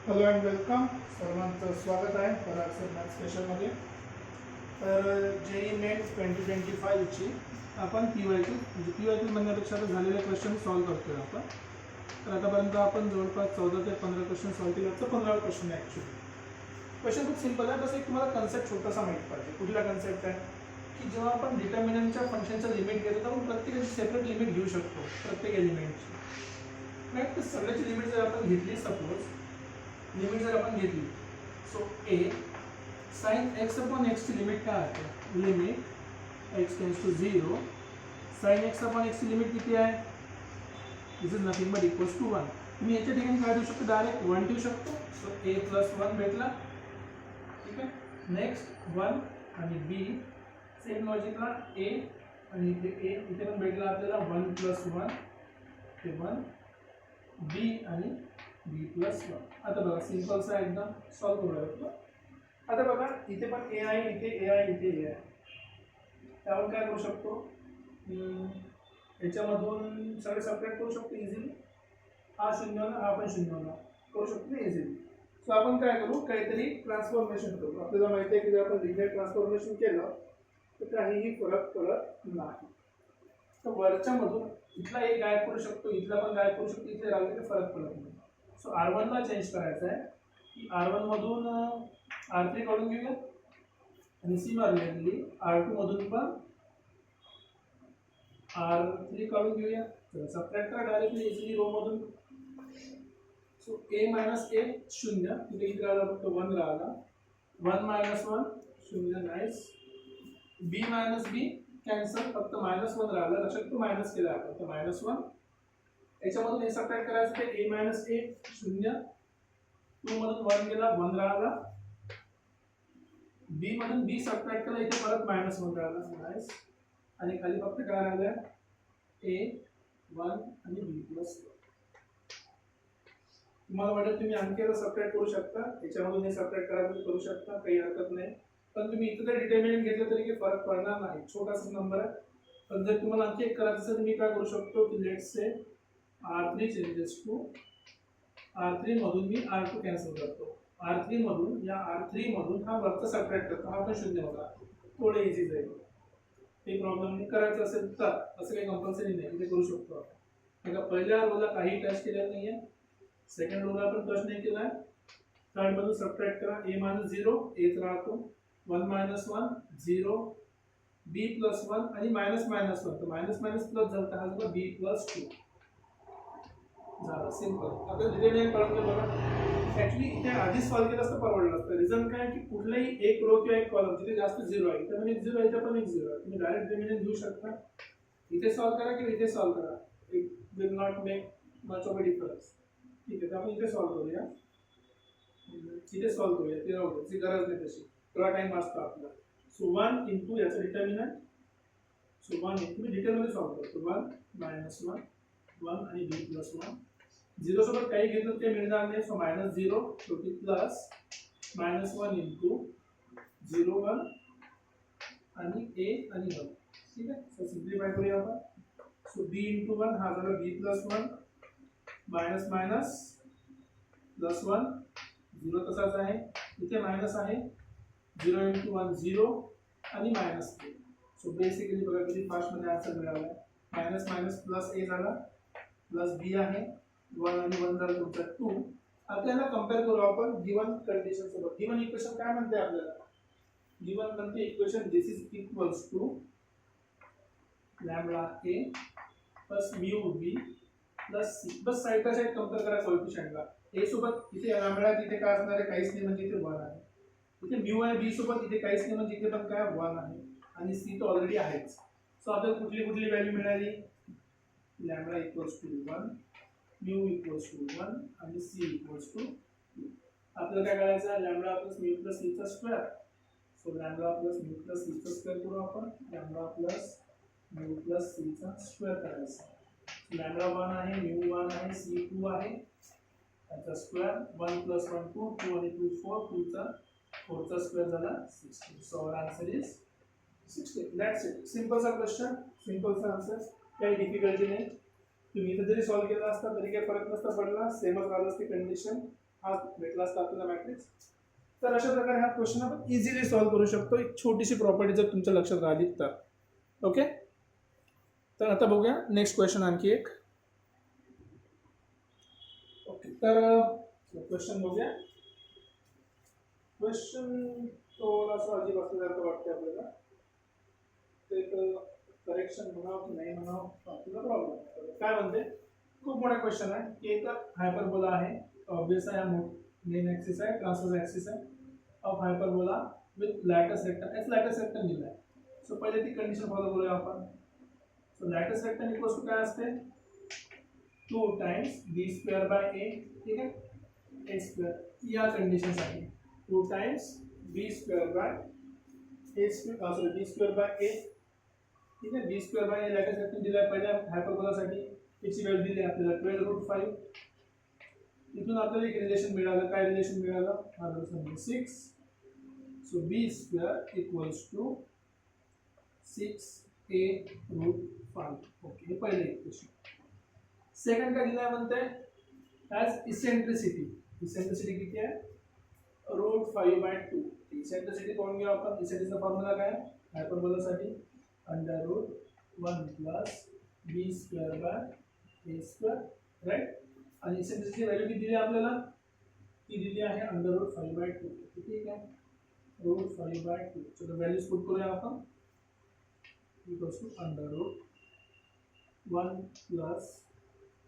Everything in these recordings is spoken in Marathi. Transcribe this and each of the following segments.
Hello and welcome. सर्वांचं स्वागत आहे पराग सर मॅथ्स स्पेशलमध्ये. तर JEE मेन्स 2025ची आपण PYQ म्हणजे PYQ म्हणण्यापेक्षा आता झालेले क्वेश्चन सॉल्व्ह करतोय आपण. तर आतापर्यंत आपण जवळपास 14 ते 15 क्वेश्चन सॉल्व्ह केले. तर 15वा क्वेश्चन आहे ॲक्च्युली. क्वेश्चन खूप सिम्पल आहे. बस एक तुम्हाला कन्सेप्ट छोटासा माहीत पाहिजे. कुठला कन्सेप्ट आहे की जेव्हा आपण डिटर्मिनंटच्या फंक्शनचं लिमिट घेतो तर आपण प्रत्येकाची सेपरेट लिमिट घेऊ शकतो प्रत्येक एलिमेंटची. राईट. तर सगळ्याची लिमिट जर आपण घेतली, सपोज लिमिट जर आपण घेतली, so a sine x upon x ची लिमिट काय आहे? Limit x tends to 0 sine x upon x ची लिमिट किती आहे? This is nothing but equals to 1. तुम्ही याच्या ठिकाणी काय देऊ शकतो? डायरेक्ट 1 देऊ शकतो. सो a प्लस 1 भेटला. ठीक आहे. नेक्स्ट 1 आणि b सेम लॉजिकला a आणि इथे पण भेटला आपल्याला 1 प्लस 1 ते 1 b आणि b प्लस 1. आता बघा सिंपलचा एकदम सॉल्व्ह करूया. आता बघा इथे पण a आहे, इथे a आहे, इथे a आहे. त्यावर काय करू शकतो? याच्यामधून सगळे सबट्रॅक्ट करू शकतो इझिली. हा 0 ना, हा पण 0 करू शकतो ना इझिली. सो आपण काय करू? काहीतरी ट्रान्सफॉर्मेशन करू. आपल्याला माहिती आहे की जर आपण लिनियर ट्रान्सफॉर्मेशन केलं तर काहीही फरक पडत नाही. तर वरच्या मधून इथला एक गायब करू शकतो, इथला पण गायब करू शकतो, इथे राहिले तर फरक पडत नाही. सो R1 ला चेंज करायचं आहे की R1 मधून R3 काढून घेऊया आणि सिमिलरली R2 मधून पण R3 काढून घेऊया. तर सबट्रॅक्ट करा डायरेक्टली इझिली रो मधून. सो a मायनस a 0, तिथे इथे राहिला फक्त 1 राहिला. 1 minus 1 0, nice. b minus b cancel, फक्त मायनस 1 राहिला. लक्षात, तो मायनस केला आपण, तर मायनस 1. याच्यामधून हे सबट्रॅक्ट करायचं ते a मायनस a 0, 2 मधून 1 गेला, 1 राहिला. b मधून b सबट्रॅक्ट केला, इथे परत मायनस 1 राहिला, नाईस. आणि खाली फक्त काय राहिलं? a 1 आणि b प्लस 1. तुम्हाला वाटत तुम्ही आणखी एकदा सबट्रॅक्ट करू शकता, याच्यामधून हे सबट्रॅक्ट करायचं करू शकता, काही हरकत नाही. पण तुम्ही इथे जर डिटर्मिनंट घेतलं तरी काही फरक पडणार नाही, छोटासा नंबर आहे. पण जर तुम्हाला आणखी एक करायचं असेल तर मी काय करू शकतो की let's say R3 changes to R3 मधून मी R2 कॅन्सल करतो. R3 मधून या R3 मधून हा वरचा सबट्रॅक्ट करतो, हा पण 0 होता. थोडे इझी जाईल. काही प्रॉब्लेम नाही. करायचं असेल तर असं काही कंपल्सरी नाही, ते करू शकतो आपण. एका पहिल्या रोला काही टच केलेलं नाहीये, सेकंड रोला आपण टच नाही केला आहे. थर्ड मधून सबट्रॅक्ट करा. a मायनस 0 a राहतो, 1 मायनस 1 0, b प्लस 1 आणि मायनस मायनस 1, तर मायनस मायनस प्लस झालं, हा झाला b प्लस 2 झालं. सिंपल. आता डिटर्मिनंट कळून बघा. ऍक्च्युली इथे आधी सॉल्व्ह केलं असतं परवडलं असतं. रिझन काय की कुठलाही एक रो किंवा एक कॉलम जिथे जास्त 0 आहे, तर एक 0 आहे, इथे पण एक 0 आहे. तुम्ही डायरेक्ट डिटर्मिनंट घेऊ शकता. इथे सॉल्व्ह करा किंवा इथे सॉल्व्ह करा, it will not make much of a difference. ठीक आहे, तर आपण इथे सॉल्व्ह करूया. इथे सॉल्व्ह करूया, ते राहू द्यायची गरज नाही तशी, थोडा टाइम वाचतो आपला. सो 1 इंटू याचं डिटर्मिनंट. सो 1 इंटू मी डिटेलमध्ये सॉल्व्ह करतो. 1 मायनस 1 1 आणि b प्लस 1. 0 सोबत काही घेतलं ते मिळणार नाही, सो मायनस 0 शेवटी प्लस मायनस 1 इंटू 0 1 आणि a आणि 1. ठीक आहे. सो सिम्प्लिफाय करूया आपण. सो b इंटू 1 हा झाला b plus 1 minus minus plus 1, 0 तसाच आहे, इथे मायनस आहे. 0 इंटू 1 0 आणि मायनस 3. सो बेसिकली बघा किती फास्ट मध्ये आन्सर मिळाला आहे. मायनस मायनस प्लस a झाला, प्लस b आहे, 1 आणि 1 झाला तुमचा 2. आपल्याला कंपेअर करू आपण गिवन कंडिशन सोबत. गिवन इक्वेशन काय म्हणते आपल्याला? गिवन म्हणते equation this is equals to lambda a plus mu b plus c. बस साइड बाय साइड कंपेअर करा कोएफिशिएंटला. a सोबत इथे लॅम्बडा तिथे काय असणार आहे? काहीच नाही, म्हणजे इथे 1 आहे. इथे म्यू आहे b सोबत, इथे काहीच नाही, म्हणजे इथे पण काय 1 आहे. आणि c तर ऑलरेडी आहेच. सो आपल्याला कुठली कुठली व्हॅल्यू मिळाली? Lambda equals to 1, mu equals to 1 आणि c इक्वल्स टू 2. आपल्याला काय करायचं आहे? Lambda plus mu plus c चा square. So lambda plus mu plus c चा स्क्वेअर करू आपण. Lambda plus mu plus c चा स्क्वेअर करायचा. लॅम्बडा 1 आहे, म्यू 1 आहे, c 2 आहे, त्याचा स्क्वेअर. 1 प्लस 1 2, 2 आणि 2 4, 2 चा 4 चा स्क्वेअर झाला 16. So our answer is 16. That's it. Simple सा क्वेश्चन, सिंपल सा आन्सर, काही डिफिकल्टी नाही. तुम्ही इथे जरी सॉल्व्ह केला असता तरी काही फरक नसता पडला, सेमच राहिलं असते कंडिशन. हा भेटला असता आपल्याला मॅट्रिक्स. तर अशा प्रकारे हा क्वेश्चन आपण इझिली सॉल्व्ह करू शकतो, एक छोटीशी प्रॉपर्टी जर तुमच्या लक्षात राहिली तर. ओके, तर आता बघूया नेक्स्ट क्वेश्चन आणखी एक. ओके, तर क्वेश्चन बघूया. क्वेश्चन थोडासा अजीब असल्यासारखं वाटतं आपल्याला, एक करेक्शन म्हणावं की नाही म्हणावं आपल्याला प्रॉब्लेम. काय म्हणते, खूप मोठा क्वेश्चन आहे की एक हायपरबोला आहे, ऑब्वियस आहे, मेन ऍक्सिस आहे, ट्रान्सवर्स ऍक्सिस आहे of hyperbola with latus rectum. एच लॅटस रेक्टम दिलाय. सो पहिले ती कंडिशन फॉलो करूया आपण. So latus rectum equals to काय असते, 2 times b square by a. ठीक आहे, ए स्क्वेअर या कंडिशनसाठी 2 times b square by A square, sorry b square by a. ठीक आहे, बी square by a latus rectum दिलाय पहिल्या हायपरबोलासाठी. याची व्हॅल्यू दिली आपल्याला 12√5. इथून आपल्याला एक रिलेशन मिळालं. काय रिलेशन मिळालं, माझं समजा 6. So B square equals to 6a√5. Okay, हे पहिले इक्वेशन. सेकंड काय दिलाय म्हणते, ॲज इसेंट्रिसिटी. इसेंट्रिसिटी किती आहे, √5/2. इसेंट्रिसिटी पाहून घेऊ आपण. इसेंट्रिसिटीचा फॉर्म्युला काय, हायपरबोलासाठी √1 plus B square by A square, right. आणि इसेंट्रिसिटी व्हॅल्यू किती दिली आपल्याला, ती दिली आहे √5/2. ठीक आहे, √5/2. चलो व्हॅल्यूज पुट करूया आपण. इक्वल्स टू √1 प्लस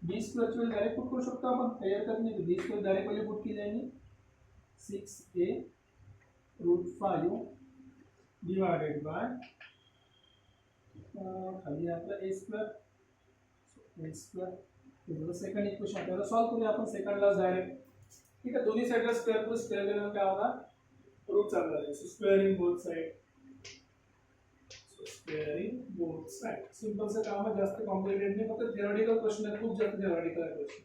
बी स्क्वेअरची व्हॅल्यू डायरेक्ट पुट करू शकतो आपण, काही हरकत नाही. B square direct value put केली आहे, 6a√5 डिवायडेड बाय खाली आपला ए स्क्वेअर. ए स्क्वेअर सेकंड इक्वेशन आपल्याला सॉल्व्ह करूया आपण सेकंडला डायरेक्ट. ठीक आहे, दोन्ही साईडला स्क्वेअर प्लस स्क्वेअर केल्यावर काय होणार, रूट चालणार आहे. So squaring both side. Squaring both side simple सा काम आहे, जास्त कॉम्प्लिकेटेड नाही, फक्त थिअरेटिकल क्वेश्चन आहे, खूप जास्त थिअरेटिकल आहे क्वेश्चन.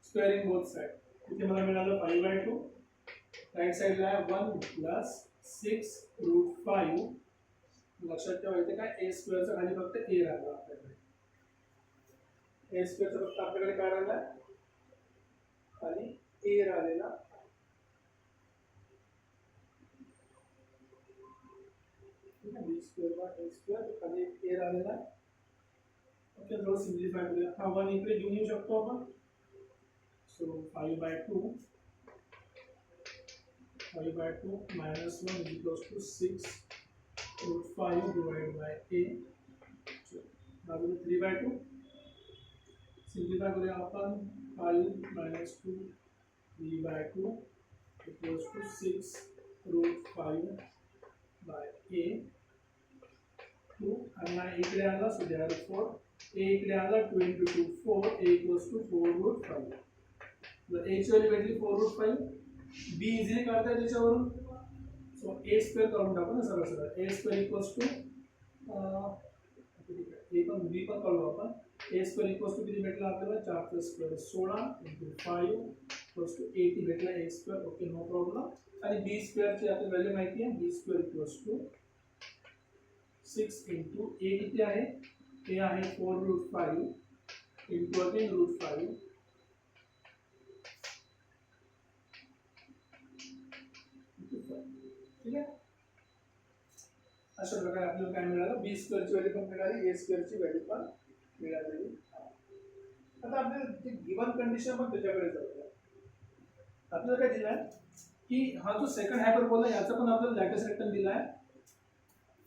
स्क्वेअरिंग बोथ साइड इथे मला मिळालं 5/2. राईट साइडला आहे 1 प्लस 6√5. लक्षात ठेवा इथे काय ए स्क्वेअरचा खाली फक्त ए राहिला आपल्याकडे. ए स्क्वेअरचा फक्त आपल्याकडे काय राहिला, खाली ए राहिलेला. बी स्क्वेअर बाय ए स्क्वेअर खाली ए राहिलेला. ओके, थोडं सिम्प्लिफाय करूया. हा 1 इकडे घेऊन येऊ शकतो आपण. So 5/2 minus 1 is equals to 6√5 divided by a. बाजूला 3/2 सिम्प्लिफाय करूया आपण. 5 minus 2 3/2 equals to 6√5 by a. 2 आणि इकडे आला, सो therefore a इकडे आला, 2 into 2 4. a equals to 4√5. जर a ची व्हॅल्यू भेटली 4√5, बी इझिली काढता येईल त्याच्यावरून. सो ए स्क्वेअर काढून टाकू ना सरळ सरळ. ए स्क्वेअर इक्वल्स टू ए पण बी पण काढू आपण. ए स्क्वेअर इक्वल्स टू किती भेटला आपल्याला, 4 + स्क्वेअर 16 × 5 इक्वल्स टू 80 भेटला A square. Okay, no problem. आणि बी स्क्वेअरची आपल्याला व्हॅल्यू माहिती आहे, बी स्क्वेअर इक्वल्स टू 6 × ए किती आहे, ए आहे 4√5 इंटू अगेन √5. ठीक आहे, अशा प्रकारे आपल्याला काय मिळालं, बी स्क्वेअरची व्हॅल्यू पण मिळाली, ए स्क्वेअरची व्हॅल्यू पण मिळालेली. आता आपल्याला जी गिवन कंडिशन पण त्याच्याकडे जाऊया. आपल्याला काय दिलाय की हा जो सेकंड हायपरबोला याचा पण आपल्याला लॅटिस रेक्टम दिलाय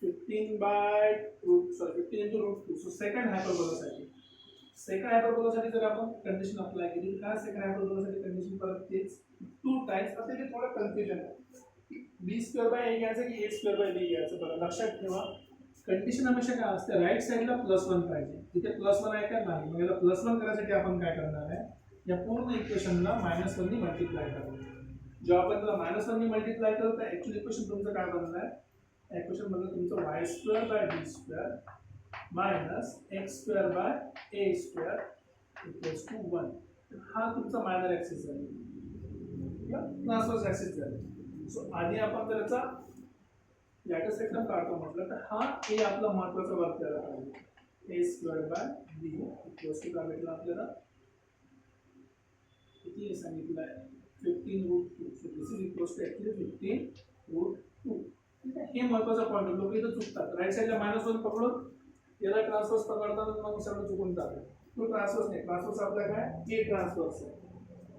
15 into √2. सो सेकंड हायपरबोलासाठी जर आपण कंडिशन अप्लाय केली तर काय, सेकंड हायपरबोलासाठी कंडिशन परत तेच 2 टाइम्स. आता इथे थोडं कन्फ्युजन आहे, बी स्क्वेअर बाय ए घ्यायचं की ए स्क्वेअर बाय बी घ्यायचं. बरं लक्षात ठेवा, कंडिशन हमेशा काय असते, राईट साईडला +1 पाहिजे. तिथे +1 आहे का नाही, मग याला +1 करायसाठी आपण काय करणार आहे, या पूर्ण इक्वेशनला -1 ने मल्टिप्लाय करणार. जेव्हा आपण त्याला -1 ने मल्टिप्लाय करू तर ऍक्च्युअल इक्वेशन तुमचं काय बनणार आहे, इक्वेशन मध्ये तुमचं y² by b² minus x² by a² equals to 1. हा तुमचा मायनर ऍक्सिस आहे किंवा ट्रान्सवर्स ऍक्सिस आहे. सो आधी आपण जर याचा लॅटिस रेक्टम काढतो म्हटलं तर हा ए आपला महत्त्वाचा वर्क करायला पाहिजे. a² bye b equals to काय भेटलं आपल्याला, किती सांगितलं आहे 15√2. So this is equals to actually 15√2. ठीक आहे, हे महत्त्वाचा पॉईंट आहे. लोक इथं चुकतात. राईट साईडला -1 पकडून याला ट्रान्सफर्स पकडतात मग सगळं चुकून जातं. तो ट्रान्सफर्स नाही, ट्रान्सफर्स आपला काय ए ट्रान्सफर्स आहे.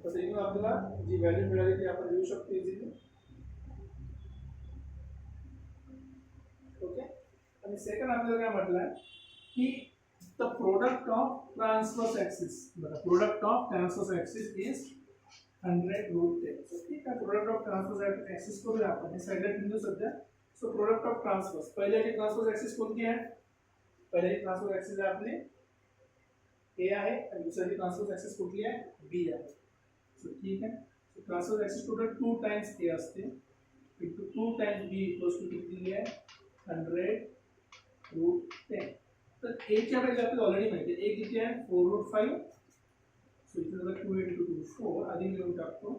तर इथून आपल्याला जी व्हॅल्यू मिळाली ती आपण लिहू शकतो इझिली. ओके, आणि सेकंड आपल्याला काय म्हटलंय की the product of transverse axis. बघा, product of transverse axis is 100√10. So ठीक आहे, प्रोडक्ट ऑफ ट्रान्सफर्स ॲक्सिस करूया आपण. हे साईडला ठेवू सध्या. सो प्रोडक्ट ऑफ ट्रान्सफर्स, पहिल्याची ट्रान्सफर्स ॲक्सिस कोणती आहे? पहिल्याची ट्रान्सफर्स ॲक्सिस आहे आपली ए आहे आणि दुसरी ट्रान्सफर्स ॲक्सिस कुठली आहे? बी आहे. सो ठीक आहे, so transverse axis total 2 times a असते into 2 times b equals to किती दिली आहे? 100√10. तर ए ची व्हॅल्यू आपल्याला ऑलरेडी माहिती आहे. ए किती आहे? 4√5. सो इथे जर 2 इंटू 2 4 आधी लिहून टाकतो.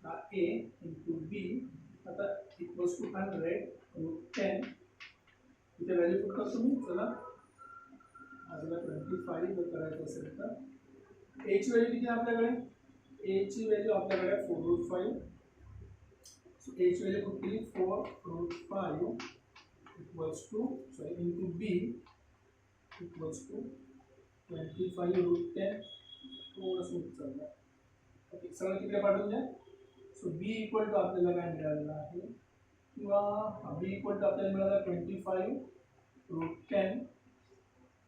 हा ए इंटू बी आता इक्वल्स टू 100√10. इथे व्हॅल्यू पुट करतो मी. चला, आपल्याला 25 जर करायचं असेल तर ए ची व्हॅल्यू किती आहे आपल्याकडे? ए ची व्हॅल्यू आपल्याकडे 4√5. सो ए ची व्हॅल्यू कुठली? 4√5 equals to into B equals to 25√10. थोडंसं उचललं. ओके, सगळं तिकडे पाठवून द्या. सो बी इक्वल टू आपल्याला काय मिळालेलं आहे किंवा बी इक्वल टू आपल्याला मिळालं 25√10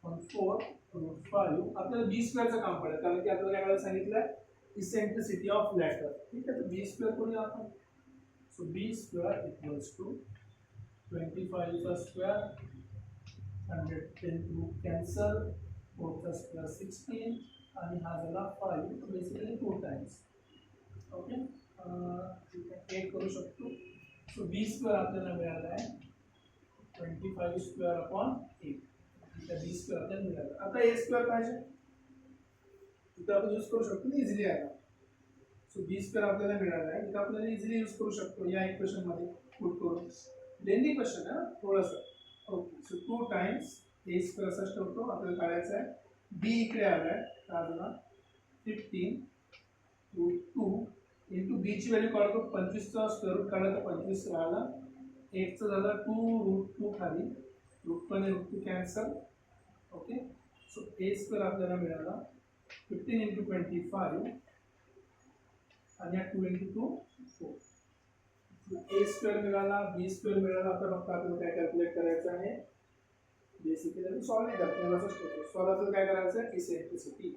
on 4√5. आपल्याला बी स्क्वेअरचं काम पडेल कारण की आपल्याला काय करायला सांगितलं आहे? Eccentricity of latter. ठीक आहे, तर बी स्क्वेअर करूया आपण. So B square equals to 25 चा स्क्वेअर 110 कॅन्सल 4 चा स्क्वेअर 16 आणि हा झाला 5. Basically 2 times. ओके, ठीक आहे, 8 करू शकतो. सो बी स्क्वेअर आपल्याला मिळाला आहे 25 स्क्वेअर अपॉन 8. ठीक आहे, बी स्क्वेअर आपल्याला मिळालं. आता ए स्क्वेअर पाहिजे, इथं आपण यूज करू शकतो ना इझिली आता. सो बी स्क्वेअर आपल्याला मिळाला आहे, इथं आपल्याला इझिली यूज करू शकतो या इक्वेशन मध्ये पुट करून. लेंदी क्वेश्चन आहे ना थोडंसं. ओके, सो 2 टाइम्स ए स्क्वेअर असंच ठेवतो. आपल्याला काढायचं आहे बी इकडे आला आहे तर 15√2 इंटू बी ची व्हॅल्यू काढतो. 25चा स्क्वेअर रूट काढला तर 25 राहिला. 8चं झालं 2√2 खाली. √2 आणि √2 कॅन्सल. ओके, सो ए स्क्वेअर आपल्याला मिळाला 15 इंटू 25 आणि 2 इंटू 2 4. ए स्क्वेअर मिळाला, बी स्क्वेअर मिळाला. आता फक्त आपल्याला काय कॅल्क्युलेट करायचं आहे? बेसिकली सॉल्व नाही करतो, मला असंच करतो. सॉल्व आपल्याला काय करायचं आहे? इसेंट्रिसिटी.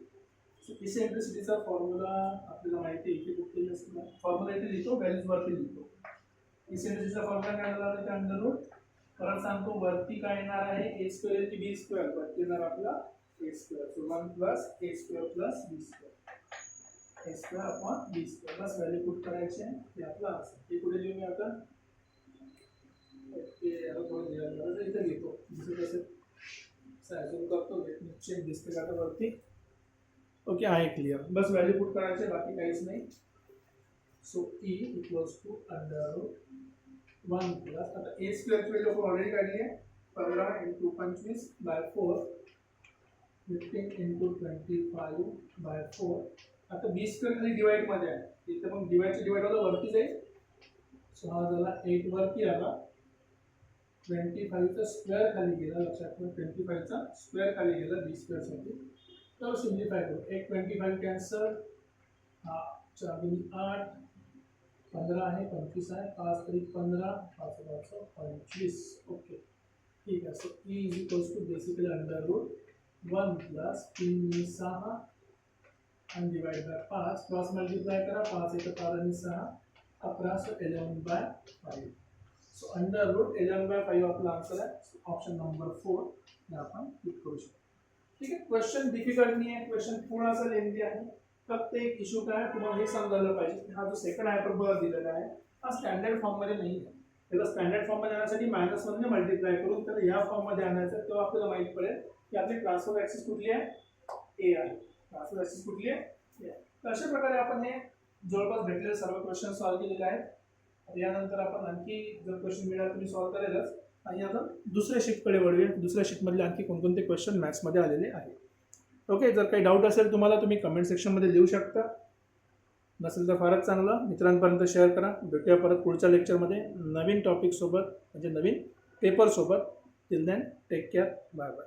सो इसेंट्रिसिटीचा फॉर्म्युला आपल्याला माहिती आहे की कुठे असतो. फॉर्म्युला इथे लिहितो, व्हॅल्यूज वरती लिहितो. इसेंट्रिसिटीचा फॉर्म्युला काय झाला आहे? Under root. परत सांगतो वरती काय येणार आहे? ए स्क्वेअर इंटू बी स्क्वेअर. वरती येणार आपला ए square. So 1 plus A square plus B square. A square upon B square plus value put करायची आहे. हे आपला आन्सर. हे कुठे लिहू मी आता? ओके, थोडं लिहायला इथे लिहितो. जसं कसं सायझूम करतो, चेक दिसते का आता वरती? ओके, आहे क्लिअर. बस व्हॅल्यू पुट करायचे, बाकी काहीच नाही. So E equals to under root 1 plus आता ए स्क्वेअरची व्हॅल्यू आपण ऑलरेडी काढली आहे 15 इंटू 25 बाय 4 15 इंटू 25 बाय 4. आता बी स्क्वेअर खाली डिवाइडमध्ये आहे, इथे पण डिवाइडचे डिवाइडवाला वरती जाईल. सो हा झाला 8 वरती आला. 25 चा स्क्वेअर खाली गेला. लक्षात ठेवा 25 चा स्क्वेअर खाली गेला बी स्क्वेअरसाठी. तर सिम्प्लिफाय करू. 1 25 कॅन्सल. हा 4 8 15 आहे 25 आहे 5 3 15 5 5 25. ओके, ठीक आहे. So E is equals to basically under root 1 plus 3 6 आणि डिवाइड बाय 5. क्रॉस मल्टिप्लाय करा. 5 1 4 आणि 6 11. So 11 by 5. So under root 11 by 5 आपला आन्सर आहे. ऑप्शन नंबर 4 हे आपण क्लिक करू शकतो. ठीक आहे, क्वेश्चन डिफिकल्ट नाही आहे, क्वेश्चन थोडासा लेंथी आहे. फक्त एक इश्यू काय आहे, तुम्हाला हे समजायला पाहिजे की हा जो सेकंड हायपरबोला दिलेला आहे हा स्टँडर्ड फॉर्ममध्ये नाही आहे. त्याला स्टँडर्ड फॉर्ममध्ये आणण्यासाठी -1 ने मल्टिप्लाय करून त्याला या फॉर्ममध्ये आणायचं. तेव्हा आपल्याला माहित पडेल की आपली ट्रान्सफर ॲक्सिस कुठली आहे? ए आहे. ट्रान्सफर ॲक्सिस कुठली आहे? ए आहे. तर अशा प्रकारे आपण हे जवळपास भेटलेले सर्व क्वेश्चन सॉल्व्ह केलेले आहेत. यानंतर आपण आणखी जर क्वेश्चन मिळाला तुम्ही सॉल्व्ह करेलच. आणि आता दुसऱ्या शीटकडे वळूया. दुसऱ्या शीटमधले आणखी कोणकोणते क्वेश्चन मॅथ्समध्ये आलेले आहेत. ओके, जर काही डाऊट असेल तुम्हाला तुम्ही कमेंट सेक्शनमध्ये लिहू शकता. नसेल तर फारच चांगलं, मित्रांपर्यंत शेअर करा. भेटूया परत पुढच्या लेक्चरमध्ये नवीन टॉपिकसोबत, म्हणजे नवीन पेपरसोबत. Till then take care, bye bye.